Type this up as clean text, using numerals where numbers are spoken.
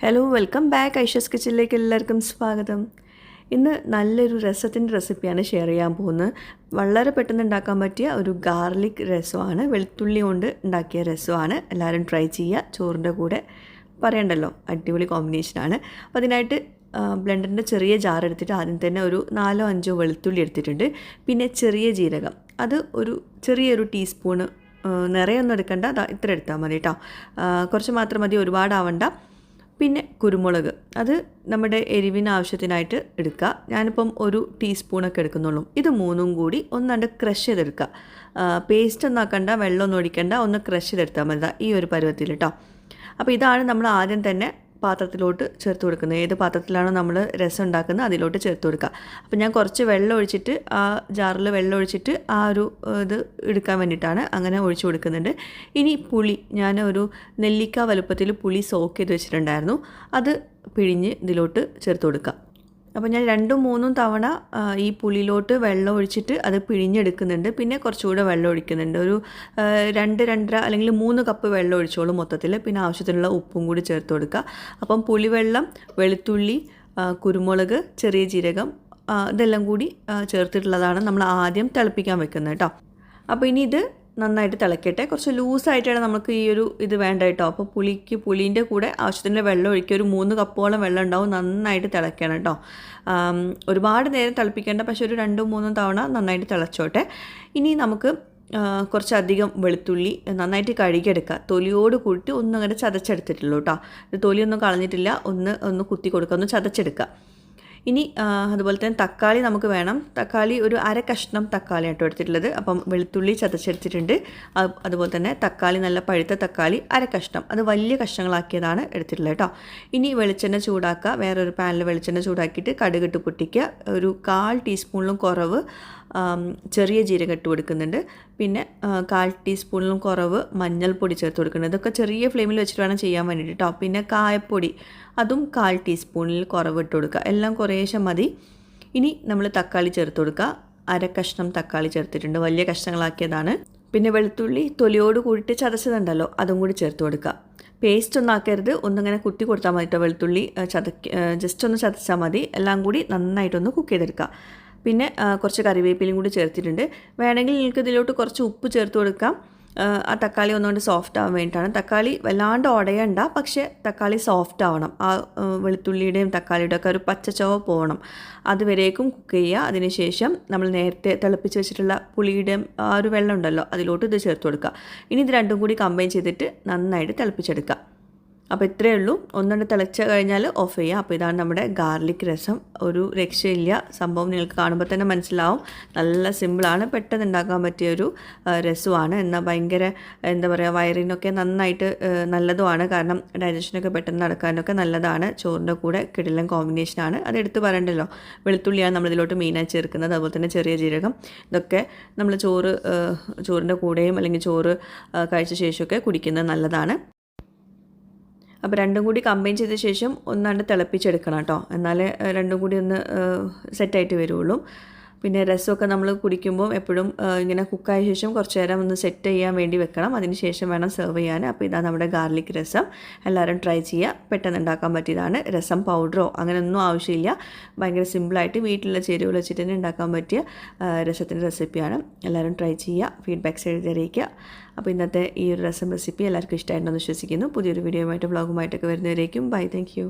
Hello welcome back Aisha's കിച്ചണിലേക്ക് എല്ലാവർക്കും സ്വാഗതം. ഇന്ന് നല്ലൊരു രസത്തിൻ്റെ റെസിപ്പിയാണ് ഷെയർ ചെയ്യാൻ പോകുന്നത്. വളരെ പെട്ടെന്ന് ഉണ്ടാക്കാൻ പറ്റിയ ഒരു ഗാർലിക് രസമാണ്, വെളുത്തുള്ളി കൊണ്ട് ഉണ്ടാക്കിയ രസമാണ്. എല്ലാവരും ട്രൈ ചെയ്യുക. ചോറിൻ്റെ കൂടെ പറയണ്ടല്ലോ, അടിപൊളി കോമ്പിനേഷനാണ്. അപ്പോൾ അതിനായിട്ട് ബ്ലെൻഡറിൻ്റെ ചെറിയ ജാർ എടുത്തിട്ട് ആദ്യം തന്നെ ഒരു 4-5 വെളുത്തുള്ളി എടുത്തിട്ടുണ്ട്. പിന്നെ ചെറിയ ജീരകം, അത് ഒരു ചെറിയൊരു ടീസ്പൂണ്, നിറയൊന്നും എടുക്കണ്ട, ഇത്ര എടുത്താൽ മതി കേട്ടോ. കുറച്ച് മാത്രം മതി, ഒരുപാടാവണ്ട. പിന്നെ കുരുമുളക്, അത് നമ്മുടെ എരിവിന് ആവശ്യത്തിനായിട്ട് എടുക്കുക. ഞാനിപ്പം ഒരു ടീസ്പൂണൊക്കെ എടുക്കുന്നുള്ളൂ. ഇത് മൂന്നും കൂടി ഒന്നാണ്ട് ക്രഷ് ചെയ്തെടുക്കുക. പേസ്റ്റ് ഒന്നും ആക്കണ്ട, വെള്ളമൊന്നും ഒഴിക്കണ്ട, ഒന്ന് ക്രഷ് ചെയ്തെടുത്താൽ മതി ഈ ഒരു പരുവത്തിൽ കേട്ടോ. അപ്പോൾ ഇതാണ് നമ്മൾ ആദ്യം തന്നെ പാത്രത്തിലോട്ട് ചേർത്ത് കൊടുക്കുന്നത്. ഏത് പാത്രത്തിലാണോ നമ്മൾ രസം ഉണ്ടാക്കുന്നത് അതിലോട്ട് ചേർത്ത് കൊടുക്കുക. അപ്പോൾ ഞാൻ കുറച്ച് വെള്ളം ഒഴിച്ചിട്ട്, ആ ജാറിൽ വെള്ളം ഒഴിച്ചിട്ട് ആ ഒരു ഇത് എടുക്കാൻ വേണ്ടിയിട്ടാണ് അങ്ങനെ ഒഴിച്ചു കൊടുക്കുന്നുണ്ട്. ഇനി പുളി, ഞാൻ ഒരു നെല്ലിക്ക വലുപ്പത്തിൽ പുളി സോക്ക് ചെയ്ത് വെച്ചിട്ടുണ്ടായിരുന്നു, അത് പിഴിഞ്ഞ് ഇതിലോട്ട് ചേർത്ത് കൊടുക്കുക. അപ്പോൾ ഞാൻ 2-3 തവണ ഈ പുളിയിലോട്ട് വെള്ളം ഒഴിച്ചിട്ട് അത് പിഴിഞ്ഞെടുക്കുന്നുണ്ട്. പിന്നെ കുറച്ചുകൂടെ വെള്ളം ഒഴിക്കുന്നുണ്ട്. ഒരു 2-2.5 അല്ലെങ്കിൽ 3 കപ്പ് വെള്ളം ഒഴിച്ചോളൂ മൊത്തത്തിൽ. പിന്നെ ആവശ്യത്തിനുള്ള ഉപ്പും കൂടി ചേർത്ത് കൊടുക്കുക. അപ്പം പുളിവെള്ളം, വെളുത്തുള്ളി, കുരുമുളക്, ചെറിയ ജീരകം, ഇതെല്ലാം കൂടി ചേർത്തിട്ടുള്ളതാണ് നമ്മൾ ആദ്യം തിളപ്പിക്കാൻ വെക്കുന്നത് കേട്ടോ. അപ്പോൾ ഇനി ഇത് നന്നായിട്ട് തിളക്കട്ടെ. കുറച്ച് ലൂസായിട്ടാണ് നമുക്ക് ഈ ഒരു ഇത് വേണ്ട കേട്ടോ. അപ്പോൾ പുളീൻ്റെ കൂടെ ആവശ്യത്തിൻ്റെ വെള്ളം ഒഴിക്കുക. ഒരു 3 കപ്പോളം വെള്ളം ഉണ്ടാവും. നന്നായിട്ട് തിളയ്ക്കണം കേട്ടോ. ഒരുപാട് നേരം തിളപ്പിക്കേണ്ട, പക്ഷേ ഒരു 2-3 തവണ നന്നായിട്ട് തിളച്ചോട്ടെ. ഇനി നമുക്ക് കുറച്ചധികം വെളുത്തുള്ളി നന്നായിട്ട് കഴുകിയെടുക്കുക. തൊലിയോട് കൂട്ടി ഒന്നങ്ങനെ ചതച്ചെടുത്തിട്ടുള്ളൂ കേട്ടോ. ഇത് തൊലിയൊന്നും കളഞ്ഞിട്ടില്ല. ഒന്ന് കുത്തി കൊടുക്കുക, ഒന്ന് ചതച്ചെടുക്കുക. ഇനി അതുപോലെ തന്നെ തക്കാളി നമുക്ക് വേണം. തക്കാളി ഒരു 1/2 കഷ്ണം തക്കാളി ആട്ടോ എടുത്തിട്ടുള്ളത്. അപ്പം വെളുത്തുള്ളി ചതച്ചെടുത്തിട്ടുണ്ട്. അതുപോലെ തന്നെ തക്കാളി, നല്ല പഴുത്ത തക്കാളി 1/2 കഷ്ണം, അത് വലിയ കഷ്ണങ്ങളാക്കിയതാണ് എടുത്തിട്ടുള്ളത് കേട്ടോ. ഇനി വെളിച്ചെണ്ണ ചൂടാക്കുക. വേറൊരു പാനിൽ വെളിച്ചെണ്ണ ചൂടാക്കിയിട്ട് കടുകിട്ട് പൊട്ടിക്കുക. ഒരു 1/4 ടീസ്പൂണിലും കുറവ് ചെറിയ ജീരകം ഇട്ട് കൊടുക്കുന്നുണ്ട്. പിന്നെ 1/4 ടീസ്പൂണിലും കുറവ് മഞ്ഞൾപ്പൊടി ചേർത്ത് കൊടുക്കുന്നുണ്ട്. ഇതൊക്കെ ചെറിയ ഫ്ലെയിമിൽ വെച്ചിട്ട് വേണം ചെയ്യാൻ വേണ്ടിയിട്ട് കേട്ടോ. പിന്നെ കായപ്പൊടി, അതും 1/4 ടീസ്പൂണിൽ കുറവ് ഇട്ട് കൊടുക്കുക. എല്ലാം കുറേശ്ശെ മതി. ഇനി നമ്മൾ തക്കാളി ചേർത്ത് കൊടുക്കുക. 1/2 കഷ്ണം തക്കാളി ചേർത്തിട്ടുണ്ട്, വലിയ കഷ്ണങ്ങളാക്കിയതാണ്. പിന്നെ വെളുത്തുള്ളി തൊലിയോട് കൂടിയിട്ട് ചതച്ചതുണ്ടല്ലോ, അതും കൂടി ചേർത്ത് കൊടുക്കുക. പേസ്റ്റ് ഒന്നും ആക്കരുത്, ഒന്നിങ്ങനെ കുത്തി കൊടുത്താൽ മതി കേട്ടോ. വെളുത്തുള്ളി ജസ്റ്റ് ഒന്ന് ചതച്ചാൽ മതി. എല്ലാം കൂടി നന്നായിട്ടൊന്ന് കുക്ക് ചെയ്തെടുക്കുക. പിന്നെ കുറച്ച് കറിവേപ്പിലയും കൂടി ചേർത്തിട്ടുണ്ട്. വേണമെങ്കിൽ നിങ്ങൾക്ക് ഇതിലോട്ട് കുറച്ച് ഉപ്പ് ചേർത്ത് കൊടുക്കാം. ആ തക്കാളി ഒന്നുകൊണ്ട് സോഫ്റ്റ് ആവാൻ വേണ്ടിയിട്ടാണ്. തക്കാളി വല്ലാണ്ട് ഉടയണ്ട, പക്ഷേ തക്കാളി സോഫ്റ്റ് ആവണം. ആ വെളുത്തുള്ളിയുടെയും തക്കാളിയുടെ ഒക്കെ ഒരു പച്ചച്ചവ പോകണം. അതുവരേക്കും കുക്ക് ചെയ്യുക. അതിനുശേഷം നമ്മൾ നേരത്തെ തിളപ്പിച്ച് വെച്ചിട്ടുള്ള പുളിയുടെയും ആ ഒരു വെള്ളം ഉണ്ടല്ലോ, അതിലോട്ട് ഇത് ചേർത്ത് കൊടുക്കുക. ഇനി ഇത് രണ്ടും കൂടി കമ്പൈൻ ചെയ്തിട്ട് നന്നായിട്ട് തിളപ്പിച്ചെടുക്കുക. അപ്പോൾ ഇത്രയേ ഉള്ളൂ. ഒന്നുകൊണ്ട് തിളച്ച് കഴിഞ്ഞാൽ ഓഫ് ചെയ്യുക. അപ്പോൾ ഇതാണ് നമ്മുടെ ഗാർലിക് രസം. ഒരു രക്ഷയില്ല സംഭവം, നിങ്ങൾക്ക് കാണുമ്പോൾ തന്നെ മനസ്സിലാവും. നല്ല സിമ്പിളാണ്, പെട്ടെന്ന് ഉണ്ടാക്കാൻ പറ്റിയൊരു രസമാണ്. എന്നാൽ ഭയങ്കര എന്താ പറയുക, വയറിനൊക്കെ നന്നായിട്ട് നല്ലതുമാണ്. കാരണം ഡൈജഷനൊക്കെ പെട്ടെന്ന് നടക്കാനൊക്കെ നല്ലതാണ്. ചോറിൻ്റെ കൂടെ കിടിലൻ കോമ്പിനേഷനാണ്. അത് എടുത്ത് പറയണ്ടല്ലോ. വെളുത്തുള്ളിയാണ് നമ്മളിതിലോട്ട് മെയിനായി ചേർക്കുന്നത്. അതുപോലെ തന്നെ ചെറിയ ജീരകം. ഇതൊക്കെ നമ്മൾ ചോറിൻ്റെ കൂടെയും അല്ലെങ്കിൽ ചോറ് കഴിച്ച ശേഷമൊക്കെ കുടിക്കുന്നത് നല്ലതാണ്. അപ്പോൾ രണ്ടും കൂടി കമ്പൈൻ ചെയ്ത ശേഷം ഒന്നാണ്ട് തിളപ്പിച്ചെടുക്കണം കേട്ടോ. എന്നാലേ രണ്ടും കൂടി ഒന്ന് സെറ്റായിട്ട് വരുള്ളൂ. പിന്നെ രസമൊക്കെ നമ്മൾ കുടിക്കുമ്പോൾ എപ്പോഴും ഇങ്ങനെ കുക്കായ ശേഷം കുറച്ച് നേരം ഒന്ന് സെറ്റ് ചെയ്യാൻ വേണ്ടി വെക്കണം. അതിന് ശേഷം വേണം സെർവ് ചെയ്യാൻ. അപ്പോൾ ഇതാണ് നമ്മുടെ ഗാർലിക് രസം. എല്ലാവരും ട്രൈ ചെയ്യുക. പെട്ടെന്ന് ഉണ്ടാക്കാൻ പറ്റിയതാണ്. രസം പൗഡറോ അങ്ങനെയൊന്നും ആവശ്യമില്ല. ഭയങ്കര സിമ്പിളായിട്ട് വീട്ടിലുള്ള ചേരുവകൾ വെച്ചിട്ട് തന്നെ ഉണ്ടാക്കാൻ പറ്റിയ രസത്തിൻ്റെ റെസിപ്പിയാണ്. എല്ലാവരും ട്രൈ ചെയ്യുക. ഫീഡ്ബാക്ക്സ് എഴുതി അറിയിക്കുക. അപ്പോൾ ഇന്നത്തെ ഈ ഒരു രസം റെസിപ്പി എല്ലാവർക്കും ഇഷ്ടമായിട്ടുണ്ടെന്ന് വിശ്വസിക്കുന്നു. പുതിയൊരു വീഡിയോയുമായിട്ട് വ്ളോഗുമായിട്ടൊക്കെ വരുന്നവരേക്കും ബൈ. Thank you.